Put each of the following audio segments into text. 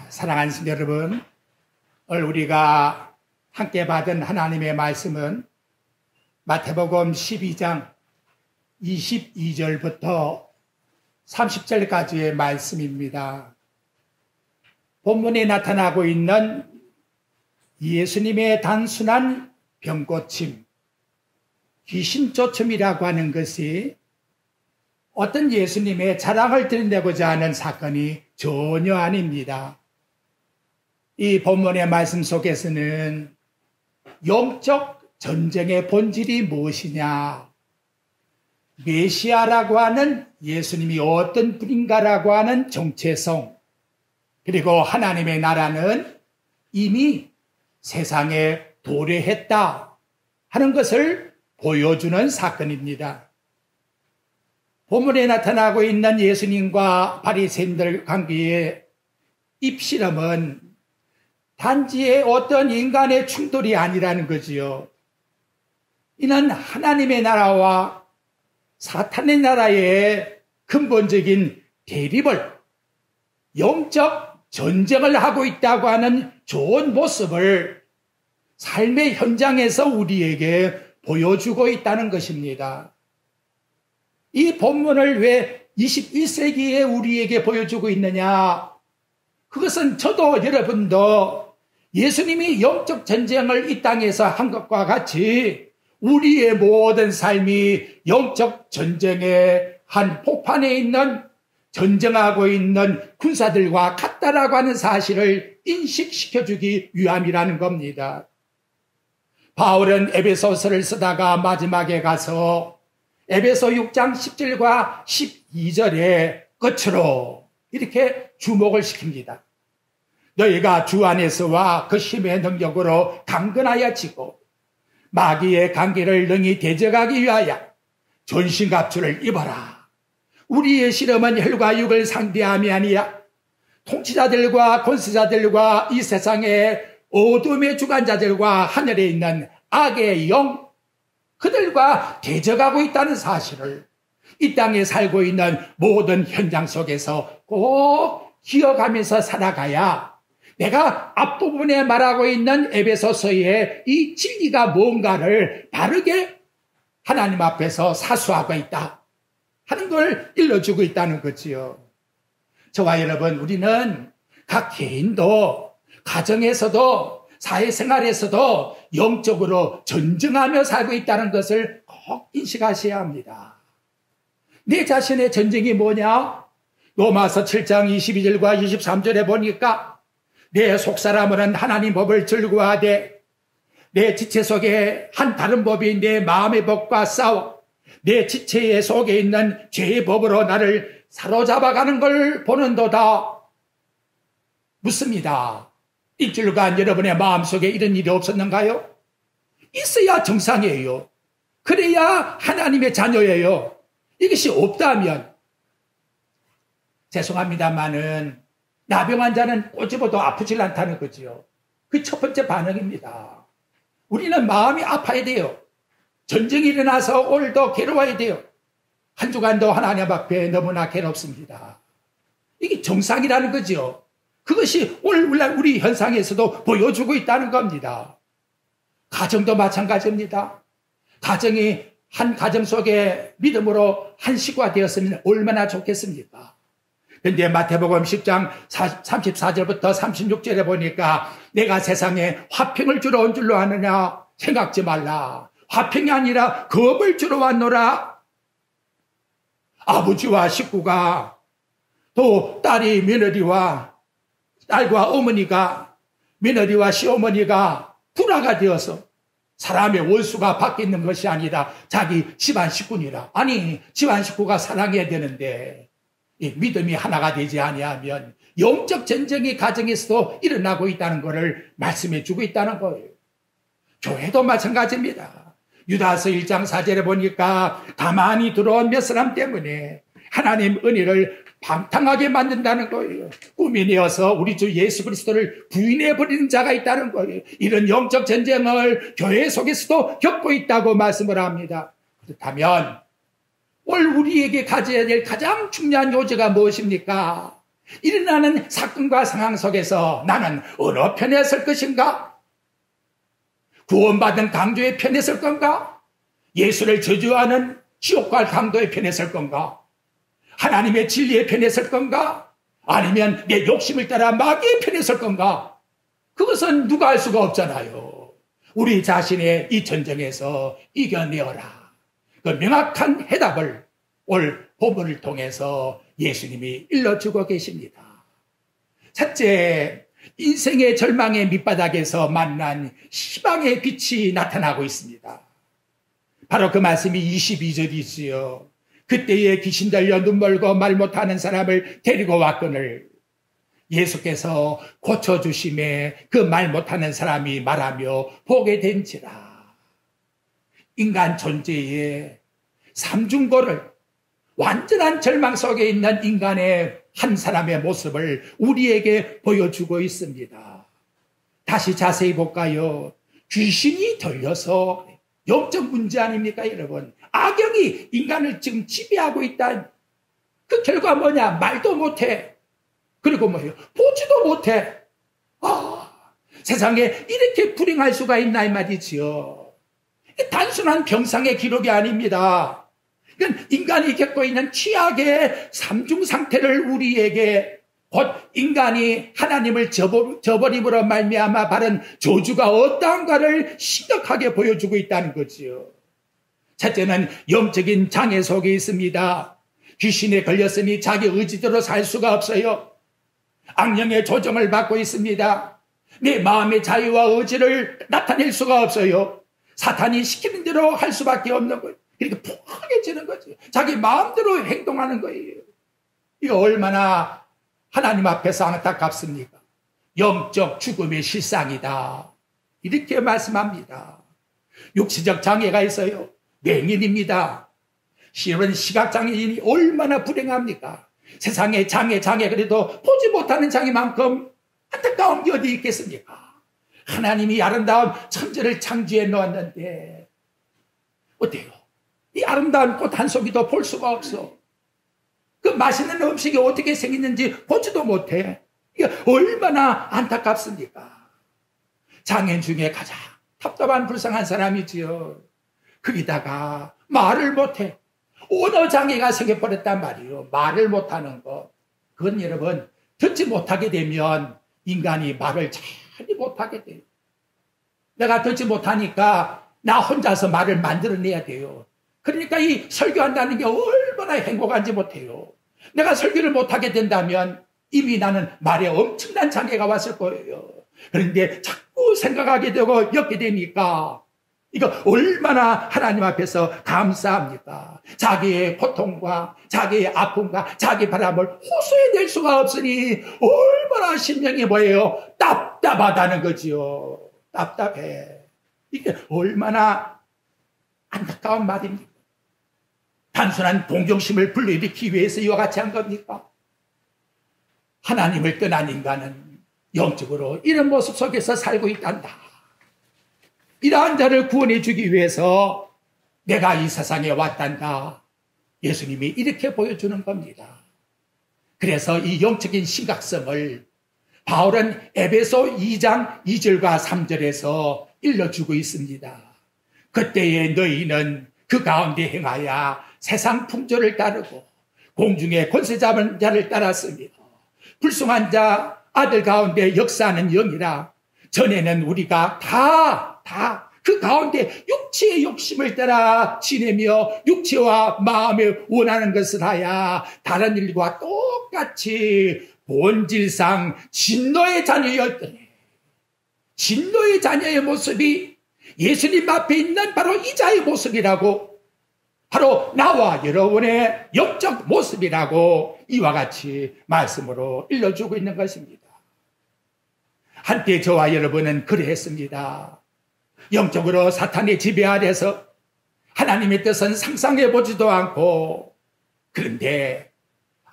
사랑하는 성도 여러분, 오늘 우리가 함께 받은 하나님의 말씀은 마태복음 12장 22절부터 30절까지의 말씀입니다. 본문에 나타나고 있는 예수님의 단순한 병고침, 귀신쫓음이라고 하는 것이 어떤 예수님의 자랑을 드린다고자 하는 사건이 전혀 아닙니다. 이 본문의 말씀 속에서는 영적 전쟁의 본질이 무엇이냐, 메시아라고 하는 예수님이 어떤 분인가라고 하는 정체성, 그리고 하나님의 나라는 이미 세상에 도래했다 하는 것을 보여주는 사건입니다. 본문에 나타나고 있는 예수님과 바리새인들 관계의 입실험은 단지 어떤 인간의 충돌이 아니라는 거지요. 이는 하나님의 나라와 사탄의 나라의 근본적인 대립을, 영적 전쟁을 하고 있다고 하는 좋은 모습을 삶의 현장에서 우리에게 보여주고 있다는 것입니다. 이 본문을 왜 21세기에 우리에게 보여주고 있느냐? 그것은 저도 여러분도 예수님이 영적 전쟁을 이 땅에서 한 것과 같이 우리의 모든 삶이 영적 전쟁의 한 폭판에 있는, 전쟁하고 있는 군사들과 같다라고 하는 사실을 인식시켜주기 위함이라는 겁니다. 바울은 에베소서를 쓰다가 마지막에 가서 에베소 6장 10절과 12절의 끝으로 이렇게 주목을 시킵니다. 너희가 주 안에서와 그 힘의 능력으로 강건하여 지고 마귀의 관계를 능히 대적하기 위하여 전신갑주를 입어라. 우리의 실험은 혈과 육을 상대함이 아니야. 통치자들과 권세자들과 이 세상의 어둠의 주관자들과 하늘에 있는 악의 영, 그들과 대적하고 있다는 사실을 이 땅에 살고 있는 모든 현장 속에서 꼭 기억하면서 살아가야 내가 앞부분에 말하고 있는 에베소서의 이 진리가 뭔가를 바르게 하나님 앞에서 사수하고 있다 하는 걸 일러주고 있다는 거지요. 저와 여러분, 우리는 각 개인도 가정에서도 사회생활에서도 영적으로 전쟁하며 살고 있다는 것을 꼭 인식하셔야 합니다. 내 자신의 전쟁이 뭐냐? 로마서 7장 22절과 23절에 보니까 내 속사람은 하나님 법을 즐거워하되 내 지체 속에 한 다른 법이 내 마음의 법과 싸워 내 지체 속에 있는 죄의 법으로 나를 사로잡아가는 걸 보는도다. 묻습니다. 일주일간 여러분의 마음속에 이런 일이 없었는가요? 있어야 정상이에요. 그래야 하나님의 자녀예요. 이것이 없다면, 죄송합니다만은 나병 환자는 꼬집어도 아프질 않다는 거지요. 그 첫 번째 반응입니다. 우리는 마음이 아파야 돼요. 전쟁이 일어나서 오늘도 괴로워야 돼요. 한 주간도 하나님 앞에 너무나 괴롭습니다. 이게 정상이라는 거죠. 그것이 오늘 우리 현상에서도 보여주고 있다는 겁니다. 가정도 마찬가지입니다. 가정이 한 가정 속에 믿음으로 한 식구가 되었으면 얼마나 좋겠습니까? 그런데 마태복음 10장 34절부터 36절에 보니까 내가 세상에 화평을 주러 온 줄로 아느냐? 생각지 말라. 화평이 아니라 겁을 주러 왔노라. 아버지와 식구가, 또 딸이 며느리와, 딸과 어머니가, 며느리와 시어머니가 불화가 되어서 사람의 원수가 바뀌는 것이 아니라 자기 집안 식구니라. 아니, 집안 식구가 사랑해야 되는데 이 믿음이 하나가 되지 아니하면 영적 전쟁이 가정에서도 일어나고 있다는 것을 말씀해 주고 있다는 거예요. 교회도 마찬가지입니다. 유다서 1장 4절에 보니까 가만히 들어온 몇 사람 때문에 하나님 은혜를 방탕하게 만든다는 거예요. 꿈이 내어서 우리 주 예수 그리스도를 부인해버리는 자가 있다는 거예요. 이런 영적 전쟁을 교회 속에서도 겪고 있다고 말씀을 합니다. 그렇다면 오늘 우리에게 가져야 될 가장 중요한 요지가 무엇입니까? 일어나는 사건과 상황 속에서 나는 어느 편에 설 것인가? 구원받은 강도의 편에 설 건가? 예수를 저주하는 지옥갈 강도의 편에 설 건가? 하나님의 진리의 편에 설 건가? 아니면 내 욕심을 따라 마귀의 편에 설 건가? 그것은 누가 알 수가 없잖아요. 우리 자신의 이 전쟁에서 이겨내어라. 그 명확한 해답을 올 본문을 통해서 예수님이 일러주고 계십니다. 첫째, 인생의 절망의 밑바닥에서 만난 희망의 빛이 나타나고 있습니다. 바로 그 말씀이 22절이지요. 그때에 귀신 들려 눈 멀고 말 못하는 사람을 데리고 왔거늘 예수께서 고쳐주심에 그 말 못하는 사람이 말하며 보게 된지라. 인간 존재의 삼중고를 완전한 절망 속에 있는 인간의 한 사람의 모습을 우리에게 보여주고 있습니다. 다시 자세히 볼까요? 귀신이 들려서 영적 문제 아닙니까, 여러분? 악영이 인간을 지금 지배하고 있다. 그 결과 뭐냐? 말도 못해. 그리고 뭐예요? 보지도 못해. 세상에 이렇게 불행할 수가 있나 이 말이지요. 단순한 병상의 기록이 아닙니다. 이건 인간이 겪고 있는 취악의 삼중 상태를 우리에게 곧 인간이 하나님을 저버림으로 말미암아 받은 저주가 어떠한가를 심각하게 보여주고 있다는 거지요. 첫째는 영적인 장애 속에 있습니다. 귀신에 걸렸으니 자기 의지대로 살 수가 없어요. 악령의 조정을 받고 있습니다. 내 마음의 자유와 의지를 나타낼 수가 없어요. 사탄이 시키는 대로 할 수밖에 없는 거예요. 이렇게 포악해지는 거지. 자기 마음대로 행동하는 거예요. 이거 얼마나 하나님 앞에서 안타깝습니까? 영적 죽음의 실상이다. 이렇게 말씀합니다. 육체적 장애가 있어요. 맹인입니다. 실은 시각장애인이 얼마나 불행합니까? 세상에 장애 그래도 보지 못하는 장애만큼 안타까운 게 어디 있겠습니까? 하나님이 아름다운 천지를 창조해 놓았는데 어때요? 이 아름다운 꽃 한 송이도 볼 수가 없어. 그 맛있는 음식이 어떻게 생겼는지 보지도 못해. 이게 얼마나 안타깝습니까? 장애인 중에 가장 답답한 불쌍한 사람이지요. 거기다가 말을 못해. 언어 장애가 생겨버렸단 말이에요. 말을 못하는 것. 그건 여러분 듣지 못하게 되면 인간이 말을 잘 못하게 돼요. 내가 듣지 못하니까 나 혼자서 말을 만들어내야 돼요. 그러니까 이 설교한다는 게 얼마나 행복한지 못해요. 내가 설교를 못하게 된다면 이미 나는 말에 엄청난 장애가 왔을 거예요. 그런데 자꾸 생각하게 되고 엮게 되니까 이거 얼마나 하나님 앞에서 감사합니까? 자기의 고통과 자기의 아픔과 자기 바람을 호소해낼 수가 없으니 얼마나 심령이 뭐예요? 답답하다는 거지요. 답답해. 이게 얼마나 안타까운 말입니까? 단순한 동정심을 불러일으키기 위해서 이와 같이 한 겁니까? 하나님을 떠난 인간은 영적으로 이런 모습 속에서 살고 있단다. 이러한 자를 구원해 주기 위해서 내가 이 세상에 왔단다. 예수님이 이렇게 보여주는 겁니다. 그래서 이 영적인 심각성을 바울은 에베소 2장 2절과 3절에서 일러주고 있습니다. 그때에 너희는 그 가운데 행하여 세상 풍조를 따르고 공중의 권세 잡은 자를 따랐으며 불순한 자 아들 가운데 역사하는 영이라. 전에는 우리가 다 그 가운데 육체의 욕심을 따라 지내며 육체와 마음에 원하는 것을 하여 다른 일과 똑같이 본질상 진노의 자녀였더니 진노의 자녀의 모습이 예수님 앞에 있는 바로 이 자의 모습이라고, 바로 나와 여러분의 영적 모습이라고 이와 같이 말씀으로 일러주고 있는 것입니다. 한때 저와 여러분은 그랬습니다. 영적으로 사탄의 지배 아래서 하나님의 뜻은 상상해 보지도 않고, 그런데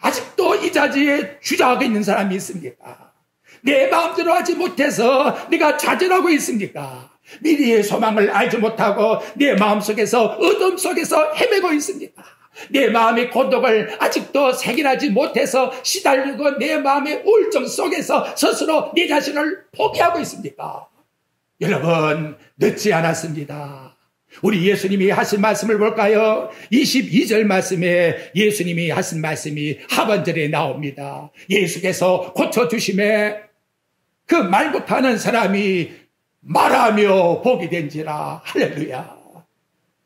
아직도 이 자리에 주저하고 있는 사람이 있습니까? 내 마음대로 하지 못해서 내가 좌절하고 있습니까? 미래의 소망을 알지 못하고 내 마음속에서 어둠 속에서 헤매고 있습니까? 내 마음의 고독을 아직도 새겨나지 못해서 시달리고 내 마음의 우울증 속에서 스스로 내 자신을 포기하고 있습니까? 여러분, 늦지 않았습니다. 우리 예수님이 하신 말씀을 볼까요? 22절 말씀에 예수님이 하신 말씀이 하반절에 나옵니다. 예수께서 고쳐주심에 그 말 못하는 사람이 말하며 복이 된지라. 할렐루야.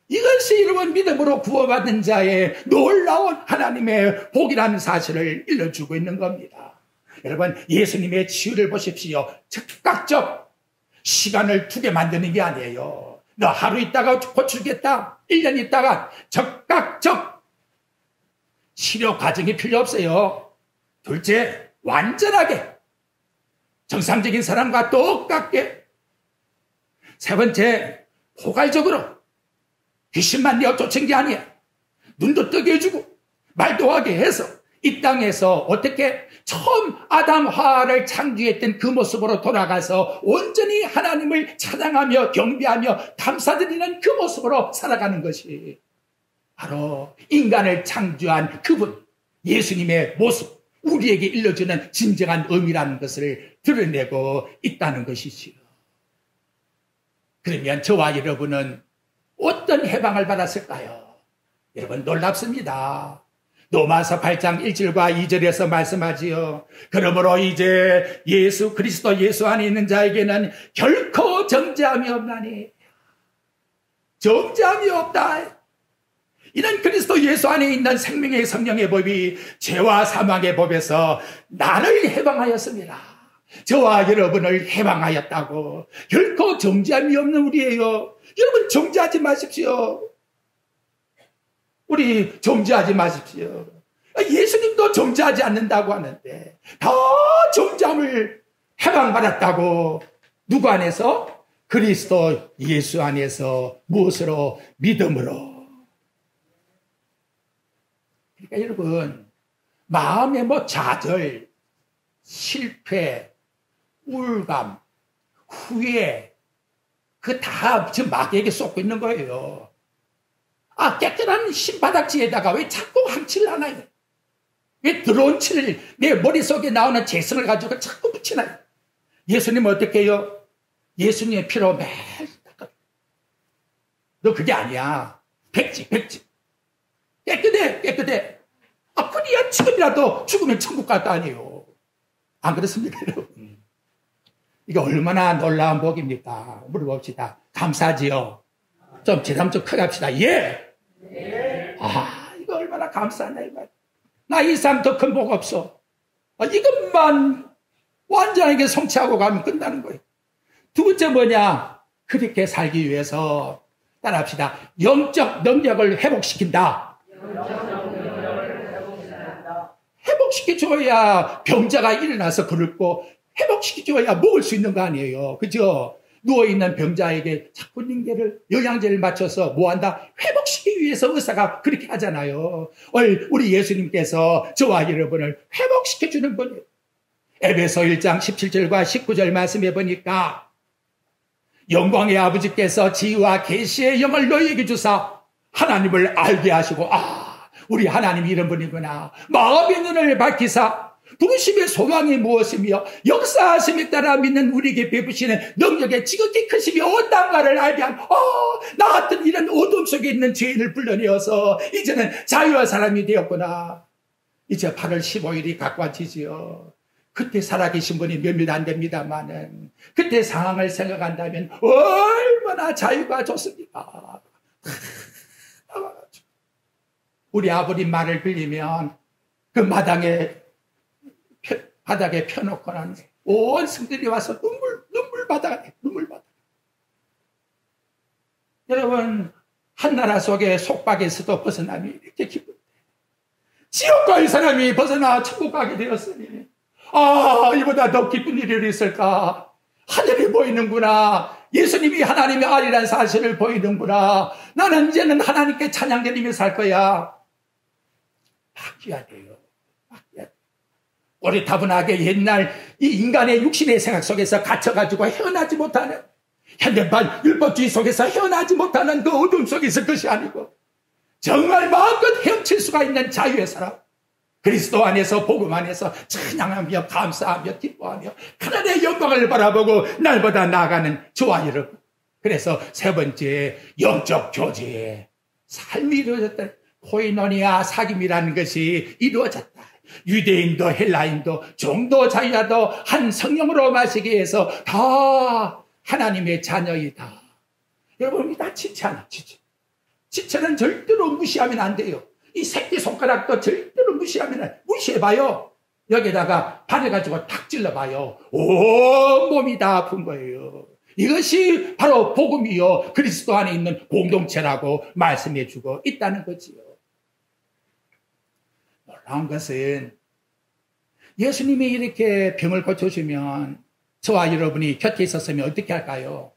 이것이 여러분 믿음으로 구원받은 자의 놀라운 하나님의 복이라는 사실을 일러주고 있는 겁니다. 여러분, 예수님의 치유를 보십시오. 즉각적 시간을 두게 만드는 게 아니에요. 너 하루 있다가 고치겠다. 1년 있다가 즉각적 치료 과정이 필요 없어요. 둘째, 완전하게 정상적인 사람과 똑같게. 세 번째, 포괄적으로 귀신만 내어 쫓은 게 아니야. 눈도 뜨게 해주고 말도 하게 해서 이 땅에서 어떻게 처음 아담 하와를 창조했던 그 모습으로 돌아가서 온전히 하나님을 찬양하며 경배하며 감사드리는 그 모습으로 살아가는 것이 바로 인간을 창조한 그분 예수님의 모습, 우리에게 일러주는 진정한 의미라는 것을 드러내고 있다는 것이지요. 그러면 저와 여러분은 어떤 해방을 받았을까요? 여러분, 놀랍습니다. 로마서 8장 1절과 2절에서 말씀하지요. 그러므로 이제 예수 그리스도 예수 안에 있는 자에게는 결코 정죄함이 없나니. 정죄함이 없다. 이런 그리스도 예수 안에 있는 생명의 성령의 법이 죄와 사망의 법에서 나를 해방하였습니다. 저와 여러분을 해방하였다고. 결코 정죄함이 없는 우리예요. 여러분, 정죄하지 마십시오. 우리 정죄하지 마십시오. 예수님도 정죄하지 않는다고 하는데 다 정죄함을 해방받았다고. 누구 안에서? 그리스도 예수 안에서. 무엇으로? 믿음으로. 그러니까 여러분, 마음의 좌절, 실패, 우울감, 후회, 그 다 지금 마귀에게 쏟고 있는 거예요. 깨끗한 신바닥지에다가 왜 자꾸 황칠을 하나요? 왜 더러운 칠을 내 머릿속에 나오는 재성을 가지고 자꾸 붙이나요? 예수님은 어떻게 해요? 예수님의 피로 매일 닦아. 너 그게 아니야. 백지. 깨끗해. 그래야 지금이라도 죽으면 천국 갈 거 아니에요. 안 그렇습니까, 여러분? 이게 얼마나 놀라운 복입니까? 물어봅시다. 감사하지요? 좀 제담 좀 크게 합시다. 예! 이거 얼마나 감사하냐, 이 말. 나 이상 더 큰 복 없어. 이것만 완전하게 성취하고 가면 끝나는 거예요. 두 번째 뭐냐? 그렇게 살기 위해서 따라합시다. 영적 능력을 회복시킨다. 회복시켜줘야 병자가 일어나서 걸고 회복시켜줘야 먹을 수 있는 거 아니에요. 그죠? 누워있는 병자에게 자꾸 링게를 영양제를 맞춰서 뭐한다? 회복시키기 위해서 의사가 그렇게 하잖아요. 우리 예수님께서 저와 여러분을 회복시켜주는 분이에요. 에베소 1장 17절과 19절 말씀해 보니까 영광의 아버지께서 지혜와 계시의 영을 너희에게 주사 하나님을 알게 하시고 우리 하나님이 이런 분이구나. 마음의 눈을 밝히사 부르심의 소망이 무엇이며 역사하심에 따라 믿는 우리에게 베푸시는 능력의 지극히 크심이 어떠한가를 알게 한 나 같은 이런 어둠 속에 있는 죄인을 불러내어서 이제는 자유한 사람이 되었구나. 이제 8월 15일이 가까워지지요. 그때 살아계신 분이 몇몇 안 됩니다만은 그때 상황을 생각한다면 얼마나 자유가 좋습니까? 우리 아버지 말을 빌리면 그 바닥에 펴놓고는 온 성들이 와서 눈물 바다가 돼. 여러분, 한나라 속의 속박에서도 벗어나면 이렇게 기쁜데 지옥 갈 사람이 벗어나 천국 가게 되었으니 이보다 더 기쁜 일이 있을까? 하늘이 보이는구나. 예수님이 하나님의 아들이라는 사실을 보이는구나. 나는 이제는 하나님께 찬양드리며 살 거야. 바뀌어야 돼요. 우리 다분하게 옛날 이 인간의 육신의 생각 속에서 갇혀가지고 헤어나지 못하는 현대판 율법주의 속에서 헤어나지 못하는 그 어둠 속에 있을 것이 아니고 정말 마음껏 헤엄칠 수가 있는 자유의 사람, 그리스도 안에서 복음 안에서 찬양하며 감사하며 기뻐하며 하나님의 영광을 바라보고 날보다 나아가는 저와 여러분. 그래서 세 번째, 영적 교제의 삶이 이루어졌다. 코이노니아 사귐이라는 것이 이루어졌다. 유대인도 헬라인도 종도 자유자도 한 성령으로 마시기 위해서 다 하나님의 자녀이다. 여러분, 우리 다 지체하나, 지체. 지체는 절대로 무시하면 안 돼요. 이 새끼손가락도 절대로 무시해봐요. 여기다가 발해가지고 탁 찔러봐요. 온몸이 다 아픈 거예요. 이것이 바로 복음이요, 그리스도 안에 있는 공동체라고 말씀해주고 있다는 거지요. 놀라운 것은 예수님이 이렇게 병을 고쳐주면 저와 여러분이 곁에 있었으면 어떻게 할까요?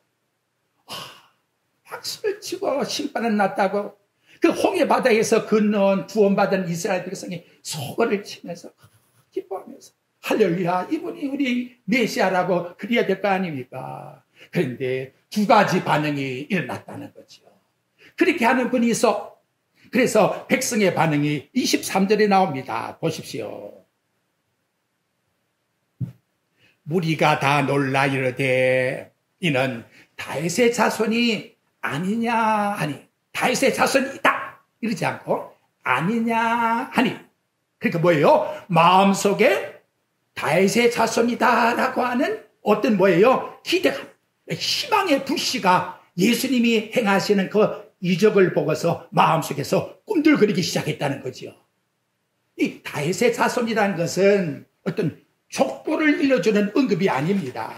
박수를 치고 심판은 났다고 그 홍해 바다에서 건너온 구원받은 이스라엘 백성이 소거를 치면서 기뻐하면서 할렐루야, 이분이 우리 메시아라고 그래야 될 거 아닙니까? 그런데 두 가지 반응이 일어났다는 거죠. 그렇게 하는 분이 있어. 그래서 백성의 반응이 23절에 나옵니다. 보십시오. 무리가 다 놀라 이르되 이는 다윗의 자손이 아니냐 하니, 다윗의 자손이다 이러지 않고 아니냐 하니, 그러니까 뭐예요? 마음속에 다윗의 자손이다라고 하는 어떤 뭐예요? 기대감, 희망의 불씨가 예수님이 행하시는 그 이적을 보고서 마음속에서 꿈들거리기 시작했다는 거죠. 이 다윗의 자손이라는 것은 어떤 족보를 일러주는 언급이 아닙니다.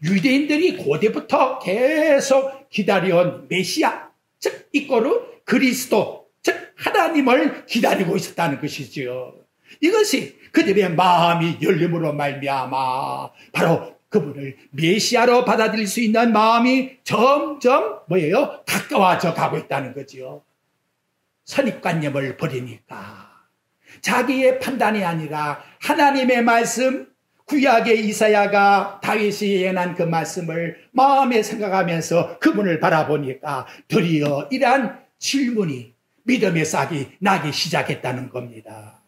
유대인들이 고대부터 계속 기다려온 메시아, 즉 이꼬르 그리스도, 즉 하나님을 기다리고 있었다는 것이지요. 이것이 그들의 마음이 열림으로 말미암아 바로 그분을 메시아로 받아들일 수 있는 마음이 점점 뭐예요? 가까워져 가고 있다는 거지요. 선입관념을 버리니까 자기의 판단이 아니라 하나님의 말씀, 구약의 이사야가 다윗이 예언한 그 말씀을 마음에 생각하면서 그분을 바라보니까 드디어 이러한 질문이, 믿음의 싹이 나기 시작했다는 겁니다.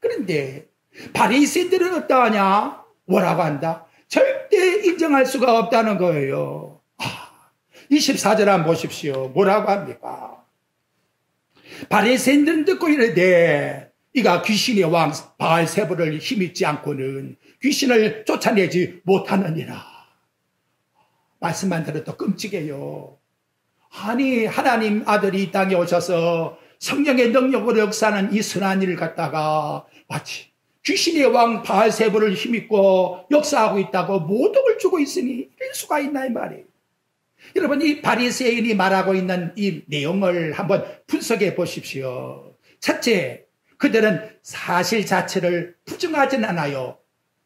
그런데 바리새인들은 어떠하냐? 뭐라고 한다? 절대 인정할 수가 없다는 거예요. 24절 한번 보십시오. 뭐라고 합니까? 바리새인들은 듣고 이르되 이가 귀신의 왕 바알세불을 힘입지 않고는 귀신을 쫓아내지 못하느니라. 말씀만 들어도 끔찍해요. 아니, 하나님 아들이 이 땅에 오셔서 성령의 능력으로 역사하는 이 선한 일을 갖다가 마치 귀신의 왕 바알세불을 힘입고 역사하고 있다고 모독을 주고 있으니 이럴 수가 있나 이 말이에요. 여러분, 이 바리새인이 말하고 있는 이 내용을 한번 분석해 보십시오. 첫째, 그들은 사실 자체를 부정하진 않아요.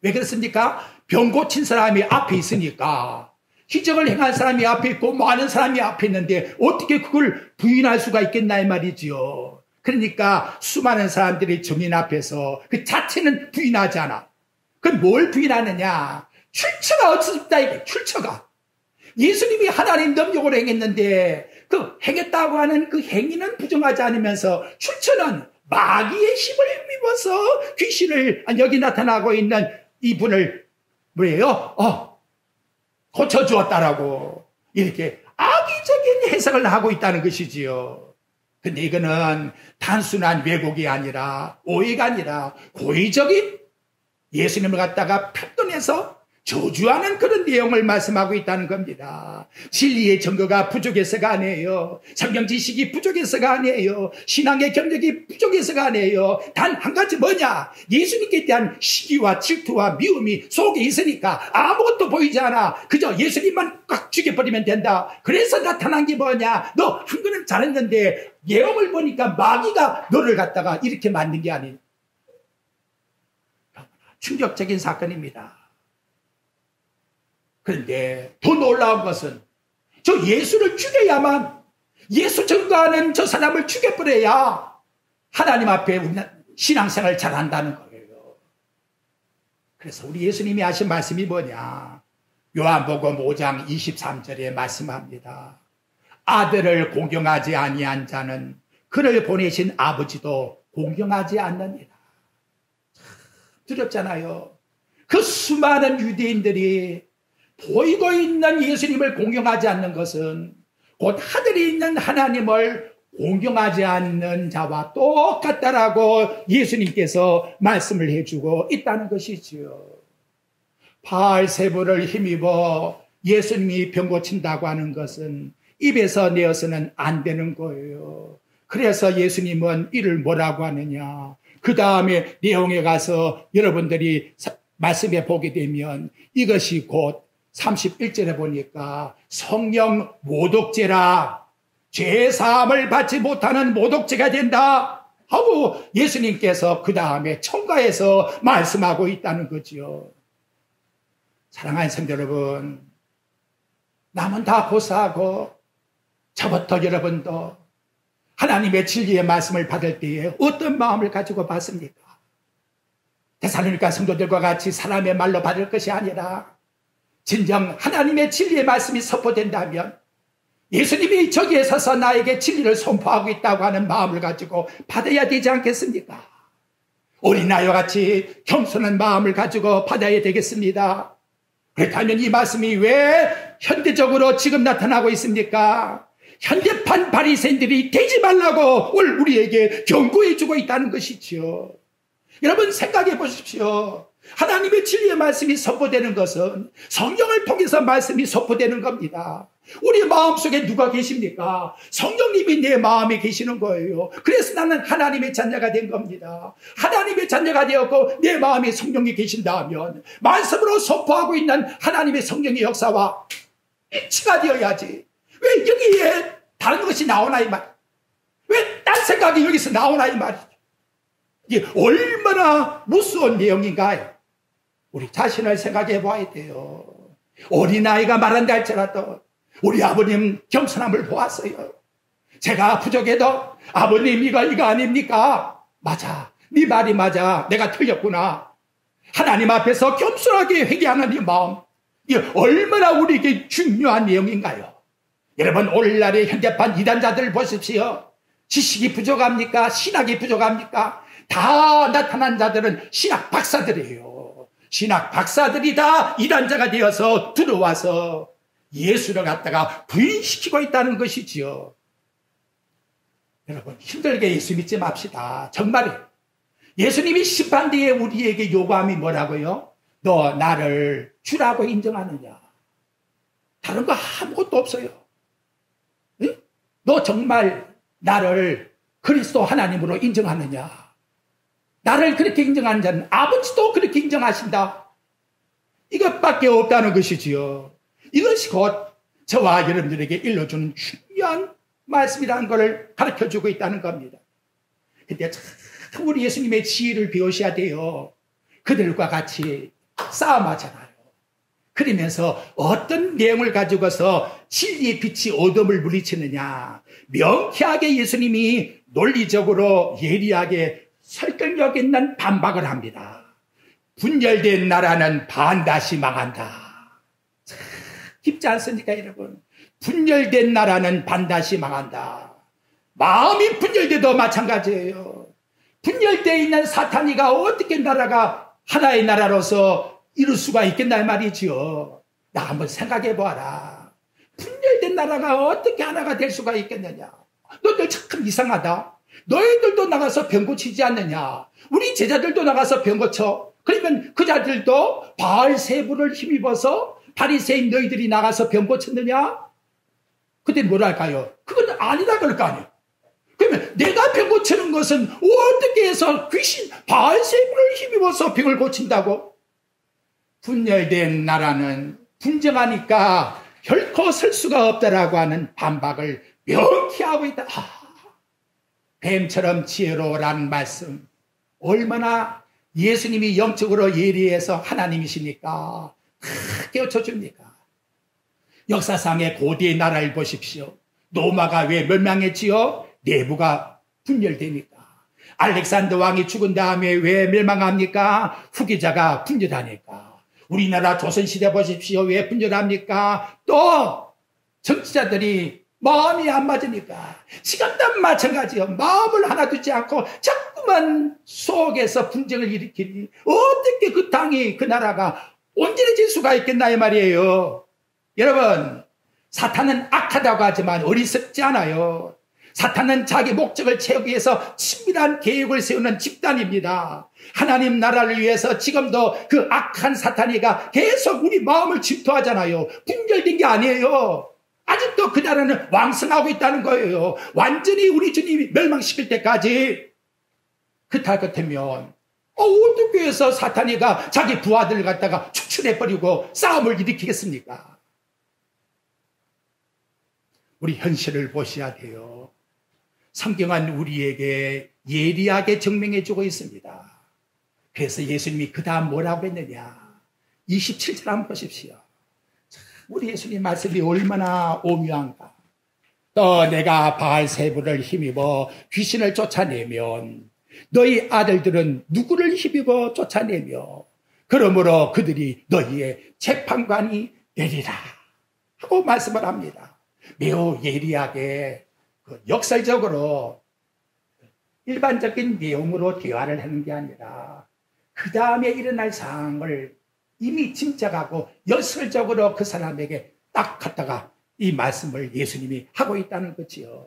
왜 그렇습니까? 병 고친 사람이 앞에 있으니까. 기적을 행한 사람이 앞에 있고 많은 사람이 앞에 있는데 어떻게 그걸 부인할 수가 있겠나 이 말이지요. 그러니까 수많은 사람들이 증인 앞에서 그 자체는 부인하지 않아. 그럼 뭘 부인하느냐? 출처가 없습니다. 이게 출처가. 예수님이 하나님 능력으로 행했는데 그 행했다고 하는 그 행위는 부정하지 않으면서 출처는 마귀의 힘을 힘입어서 귀신을 여기 나타나고 있는 이분을 뭐예요? 고쳐주었다라고 이렇게 악의적인 해석을 하고 있다는 것이지요. 근데 이거는 단순한 왜곡이 아니라 오해가 아니라 고의적인 예수님을 갖다가 편돈해서 저주하는 그런 내용을 말씀하고 있다는 겁니다. 진리의 증거가 부족해서가 아니에요. 성경 지식이 부족해서가 아니에요. 신앙의 경력이 부족해서가 아니에요. 단 한 가지 뭐냐? 예수님께 대한 시기와 질투와 미움이 속에 있으니까 아무것도 보이지 않아. 그저 예수님만 꽉 죽여버리면 된다. 그래서 나타난 게 뭐냐? 너 한 거는 잘했는데 예언을 보니까 마귀가 너를 갖다가 이렇게 만든 게 아니에요. 충격적인 사건입니다. 그런데 더 놀라운 것은 저 예수를 죽여야만, 예수 증거하는 저 사람을 죽여버려야 하나님 앞에 우리는 신앙생활을 잘한다는 거예요. 그래서 우리 예수님이 하신 말씀이 뭐냐? 요한복음 5장 23절에 말씀합니다. 아들을 공경하지 아니한 자는 그를 보내신 아버지도 공경하지 않느니라. 두렵잖아요. 그 수많은 유대인들이 보이고 있는 예수님을 공경하지 않는 것은 곧 하늘에 있는 하나님을 공경하지 않는 자와 똑같다라고 예수님께서 말씀을 해주고 있다는 것이지요. 바알세부를 힘입어 예수님이 병 고친다고 하는 것은 입에서 내어서는 안 되는 거예요. 그래서 예수님은 이를 뭐라고 하느냐. 그 다음에 내용에 가서 여러분들이 말씀해 보게 되면 이것이 곧 31절에 보니까 성령 모독죄라, 죄사함을 받지 못하는 모독죄가 된다 하고 예수님께서 그 다음에 첨가해서 말씀하고 있다는 거지요. 사랑하는 성도 여러분, 남은 다 고사하고 저부터 여러분도 하나님의 진리의 말씀을 받을 때에 어떤 마음을 가지고 받습니까? 데살로니가 성도들과 같이 사람의 말로 받을 것이 아니라 진정 하나님의 진리의 말씀이 선포된다면 예수님이 저기에 서서 나에게 진리를 선포하고 있다고 하는 마음을 가지고 받아야 되지 않겠습니까? 어린아이와 같이 겸손한 마음을 가지고 받아야 되겠습니다. 그렇다면 이 말씀이 왜 현대적으로 지금 나타나고 있습니까? 현대판 바리새인들이 되지 말라고 우리에게 경고해 주고 있다는 것이지요. 여러분 생각해 보십시오. 하나님의 진리의 말씀이 선포되는 것은 성령을 통해서 말씀이 선포되는 겁니다. 우리 마음속에 누가 계십니까? 성령님이 내 마음에 계시는 거예요. 그래서 나는 하나님의 자녀가 된 겁니다. 하나님의 자녀가 되었고 내 마음에 성령이 계신다면 말씀으로 선포하고 있는 하나님의 성령의 역사와 일치가 되어야지. 왜 여기에 다른 것이 나오나 이 말? 왜 딴 생각이 여기서 나오나 이 말이죠. 이게 얼마나 무서운 내용인가요? 우리 자신을 생각해 봐야 돼요. 어린아이가 말한다 할지라도 우리 아버님 겸손함을 보았어요. 제가 부족해도 아버님 이거 아닙니까? 맞아. 네 말이 맞아. 내가 틀렸구나. 하나님 앞에서 겸손하게 회개하는 이 마음, 이게 얼마나 우리에게 중요한 내용인가요? 여러분 오늘날의 현대판 이단자들 보십시오. 지식이 부족합니까? 신학이 부족합니까? 다 나타난 자들은 신학 박사들이에요. 신학 박사들이 다 이단자가 되어서 들어와서 예수를 갖다가 부인시키고 있다는 것이지요. 여러분 힘들게 예수 믿지 맙시다. 정말이에요. 예수님이 심판대에 우리에게 요구함이 뭐라고요? 너 나를 주라고 인정하느냐? 다른 거 아무것도 없어요. 응? 너 정말 나를 그리스도 하나님으로 인정하느냐? 나를 그렇게 인정하는 자는 아버지도 그렇게 인정하신다. 이것밖에 없다는 것이지요. 이것이 곧 저와 여러분들에게 일러주는 중요한 말씀이라는 것을 가르쳐주고 있다는 겁니다. 근데 참 우리 예수님의 지혜를 배우셔야 돼요. 그들과 같이 싸움하잖아요. 그러면서 어떤 내용을 가지고서 진리의 빛이 어둠을 물리치느냐. 명쾌하게 예수님이 논리적으로 예리하게 설득력 있는 반박을 합니다. 분열된 나라는 반드시 망한다. 깊지 않습니까 여러분? 분열된 나라는 반드시 망한다. 마음이 분열돼도 마찬가지예요. 분열되어 있는 사탄이가 어떻게 나라가 하나의 나라로서 이룰 수가 있겠나 말이지요. 나 한번 생각해 보아라. 분열된 나라가 어떻게 하나가 될 수가 있겠느냐. 너들 참 이상하다. 너희들도 나가서 병 고치지 않느냐. 우리 제자들도 나가서 병 고쳐. 그러면 그 자들도 바알세부를 힘입어서 바리새인 너희들이 나가서 병 고쳤느냐? 그때 뭐랄까요? 그건 아니다 그럴 거 아니에요. 그러면 내가 병 고치는 것은 어떻게 해서 귀신 바알세부를 힘입어서 병을 고친다고? 분열된 나라는 분쟁하니까 결코 설 수가 없다라고 하는 반박을 명쾌하고 있다. 뱀처럼 지혜로우라는 말씀, 얼마나 예수님이 영적으로 예리해서 하나님이십니까? 깨우쳐줍니까? 역사상의 고대의 나라를 보십시오. 로마가 왜 멸망했지요? 내부가 분열되니까. 알렉산더 왕이 죽은 다음에 왜 멸망합니까? 후계자가 분열하니까. 우리나라 조선시대 보십시오. 왜 분열합니까? 또 정치자들이 마음이 안 맞으니까 지금도 마찬가지요. 마음을 하나 두지 않고 자꾸만 속에서 분쟁을 일으키니 어떻게 그 땅이 그 나라가 온전해질 수가 있겠나 이 말이에요. 여러분, 사탄은 악하다고 하지만 어리석지 않아요. 사탄은 자기 목적을 채우기 위해서 치밀한 계획을 세우는 집단입니다. 하나님 나라를 위해서 지금도 그 악한 사탄이가 계속 우리 마음을 질투하잖아요. 분열된 게 아니에요. 아직도 그 나라는 왕성하고 있다는 거예요. 완전히 우리 주님이 멸망시킬 때까지. 그탈 같으면 어떻게 해서 사탄이가 자기 부하들을 갖다가 축출해버리고 싸움을 일으키겠습니까? 우리 현실을 보셔야 돼요. 성경은 우리에게 예리하게 증명해주고 있습니다. 그래서 예수님이 그 다음 뭐라고 했느냐. 27절 한번 보십시오. 우리 예수님 말씀이 얼마나 오묘한가. 또 내가 바알세불을 힘입어 귀신을 쫓아내면 너희 아들들은 누구를 힘입어 쫓아내며 그러므로 그들이 너희의 재판관이 되리라 하고 말씀을 합니다. 매우 예리하게 역설적으로 일반적인 내용으로 대화를 하는 게 아니라 그 다음에 일어날 상황을 이미 짐작하고 역설적으로 그 사람에게 딱 갖다가 이 말씀을 예수님이 하고 있다는 거지요.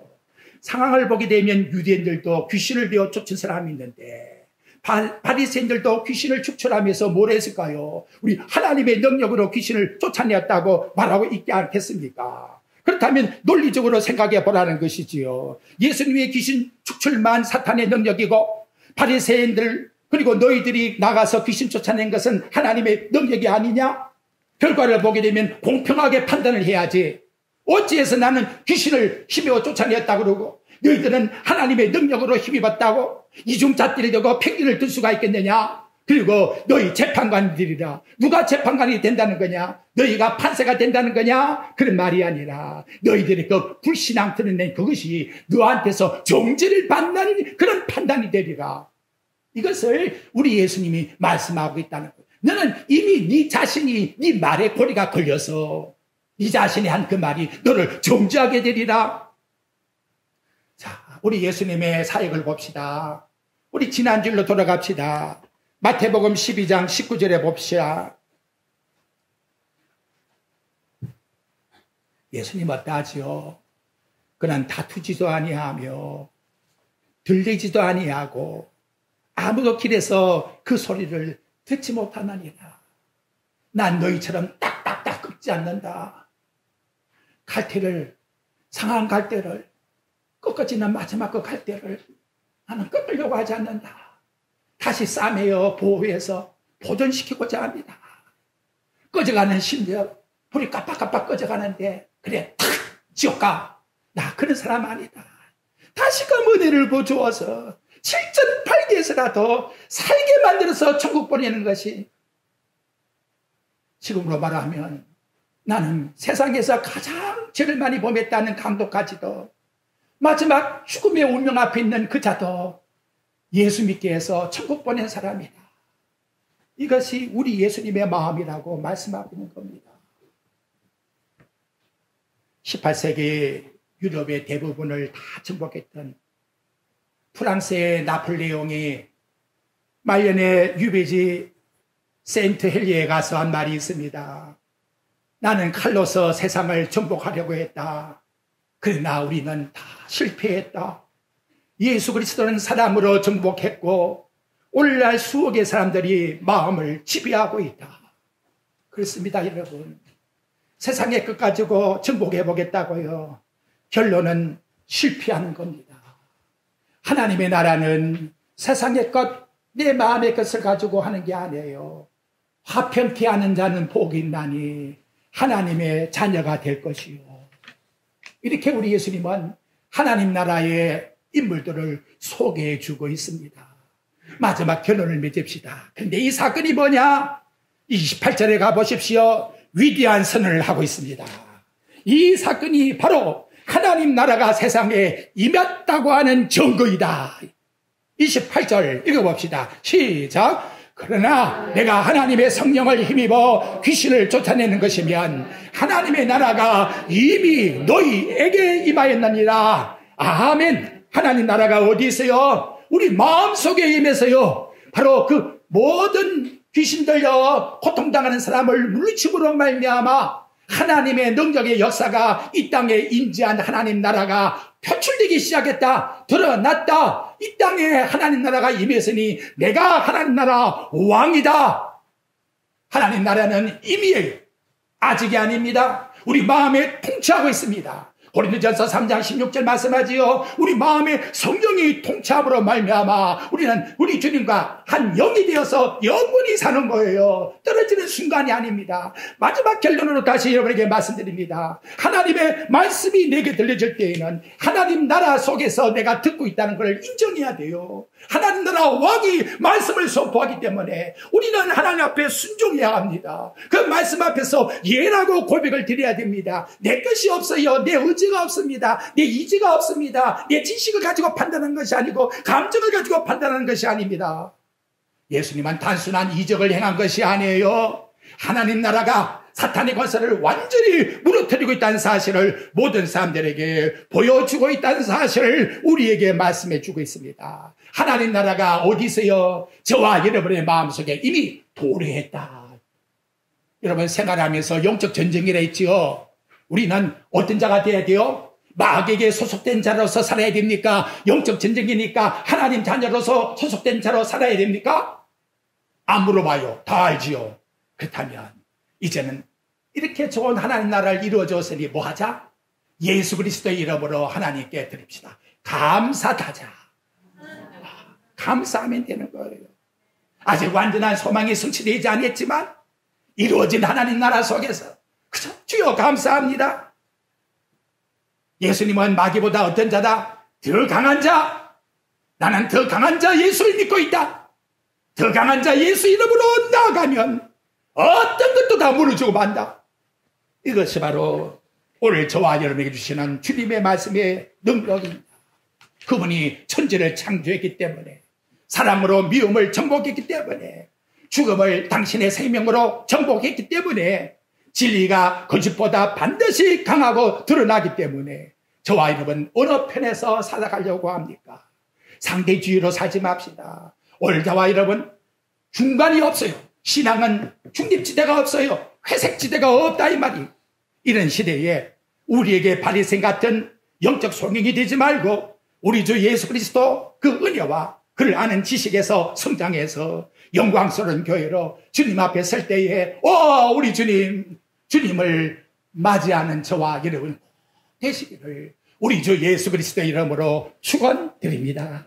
상황을 보게 되면 유대인들도 귀신을 배워 쫓은 사람이 있는데 바리새인들도 귀신을 축출하면서 뭘 했을까요? 우리 하나님의 능력으로 귀신을 쫓아내었다고 말하고 있지 않겠습니까? 그렇다면 논리적으로 생각해 보라는 것이지요. 예수님의 귀신 축출만 사탄의 능력이고 바리새인들 그리고 너희들이 나가서 귀신 쫓아낸 것은 하나님의 능력이 아니냐? 결과를 보게 되면 공평하게 판단을 해야지. 어찌해서 나는 귀신을 힘입어 쫓아내었다고 그러고 너희들은 하나님의 능력으로 힘입었다고 이중잣대를 대고 팽기를 들 수가 있겠느냐? 그리고 너희 재판관들이라. 누가 재판관이 된다는 거냐? 너희가 판사가 된다는 거냐? 그런 말이 아니라 너희들이 그 불신앙 드러낸 그것이 너한테서 정죄를 받는 그런 판단이 되리라. 이것을 우리 예수님이 말씀하고 있다는 거예요. 너는 이미 네 자신이 네 말에 고리가 걸려서 네 자신이 한 그 말이 너를 정죄하게 되리라. 자, 우리 예수님의 사역을 봅시다. 우리 지난주로 돌아갑시다. 마태복음 12장 19절에 봅시다. 예수님 어떠하지요? 그는 다투지도 아니하며 들리지도 아니하고 아무도 길에서 그 소리를 듣지 못하나니라. 난 너희처럼 딱딱딱 꺾지 않는다. 갈대를, 상한 갈대를, 꺾어지는 마지막 그 갈대를 나는 꺾으려고 하지 않는다. 다시 싸매어 보호해서 보존시키고자 합니다. 꺼져가는 심력, 불이 깜빡깜빡 꺼져가는데 그래 탁 지옥가. 나 그런 사람 아니다. 다시금 은혜를 부어주어서 7,800에서라도 살게 만들어서 천국 보내는 것이 지금으로 말하면 나는 세상에서 가장 죄를 많이 범했다는 감독까지도 마지막 죽음의 운명 앞에 있는 그 자도 예수 믿게 해서 천국 보낸 사람이다. 이것이 우리 예수님의 마음이라고 말씀하고 있는 겁니다. 18세기 유럽의 대부분을 다 정복했던 프랑스의 나폴레옹이 말년에 유배지 세인트 헬리에 가서 한 말이 있습니다. 나는 칼로서 세상을 정복하려고 했다. 그러나 우리는 다 실패했다. 예수 그리스도는 사람으로 정복했고 오늘날 수억의 사람들이 마음을 지배하고 있다. 그렇습니다, 여러분. 세상의 것 가지고 정복해보겠다고요. 결론은 실패하는 겁니다. 하나님의 나라는 세상의 것, 내 마음의 것을 가지고 하는 게 아니에요. 화평케 하는 자는 복이 있나니 하나님의 자녀가 될 것이요. 이렇게 우리 예수님은 하나님 나라의 인물들을 소개해 주고 있습니다. 마지막 결론을 맺읍시다. 그런데 이 사건이 뭐냐? 28절에 가보십시오. 위대한 선언을 하고 있습니다. 이 사건이 바로 하나님 나라가 세상에 임했다고 하는 증거이다. 28절 읽어봅시다. 시작. 그러나 내가 하나님의 성령을 힘입어 귀신을 쫓아내는 것이면 하나님의 나라가 이미 너희에게 임하였느니라. 아멘. 하나님 나라가 어디 있어요? 우리 마음속에 임해서요. 바로 그 모든 귀신들여 고통당하는 사람을 물리침으로 말미암아 하나님의 능력의 역사가 이 땅에 임재한 하나님 나라가 표출되기 시작했다. 드러났다. 이 땅에 하나님 나라가 임했으니 내가 하나님 나라 왕이다. 하나님 나라는 임이에요. 아직이 아닙니다. 우리 마음에 통치하고 있습니다. 고린도전서 3장 16절 말씀하지요. 우리 마음에 성령이 통치함으로 말미암아 우리 주님과 한 영이 되어서 영원히 사는 거예요. 떨어지는 순간이 아닙니다. 마지막 결론으로 다시 여러분에게 말씀드립니다. 하나님의 말씀이 내게 들려질 때에는 하나님 나라 속에서 내가 듣고 있다는 걸 인정해야 돼요. 하나님 나라 왕이 말씀을 선포하기 때문에 우리는 하나님 앞에 순종해야 합니다. 그 말씀 앞에서 예라고 고백을 드려야 됩니다. 내 것이 없어요. 내 의지가 없습니다. 내 이지가 없습니다. 내 지식을 가지고 판단하는 것이 아니고 감정을 가지고 판단하는 것이 아닙니다. 예수님은 단순한 이적을 행한 것이 아니에요. 하나님 나라가 사탄의 권세를 완전히 무너뜨리고 있다는 사실을 모든 사람들에게 보여주고 있다는 사실을 우리에게 말씀해 주고 있습니다. 하나님 나라가 어디 있어요? 저와 여러분의 마음속에 이미 도래했다. 여러분 생활하면서 영적 전쟁이라 했지요. 우리는 어떤 자가 돼야 돼요? 마귀에게 소속된 자로서 살아야 됩니까? 영적 전쟁이니까 하나님 자녀로서 소속된 자로 살아야 됩니까? 안 물어봐요. 다 알지요. 그렇다면 이제는 이렇게 좋은 하나님 나라를 이루어줬으니 뭐 하자? 예수 그리스도의 이름으로 하나님께 드립시다. 감사하자. 감사하면 되는 거예요. 아직 완전한 소망이 성취되지 않았지만 이루어진 하나님 나라 속에서 그저 주여 감사합니다. 예수님은 마귀보다 어떤 자다? 더 강한 자. 나는 더 강한 자 예수를 믿고 있다. 더 강한 자 예수 이름으로 나아가면 어떤 것도 다 무너지고 만다. 이것이 바로 오늘 저와 여러분에게 주시는 주님의 말씀의 능력입니다. 그분이 천지를 창조했기 때문에 사람으로 미움을 정복했기 때문에 죽음을 당신의 생명으로 정복했기 때문에 진리가 거짓보다 반드시 강하고 드러나기 때문에 저와 여러분 어느 편에서 살아가려고 합니까? 상대주의로 살지 맙시다. 오늘 저와 여러분 중간이 없어요. 신앙은 중립지대가 없어요. 회색지대가 없다 이 말이. 이런 시대에 우리에게 바리새인 같은 영적 송영이 되지 말고 우리 주 예수 그리스도 그 은혜와 그를 아는 지식에서 성장해서 영광스러운 교회로 주님 앞에 설 때에 우리 주님을 맞이하는 저와 여러분 되시기를 우리 주 예수 그리스도의 이름으로 축원드립니다.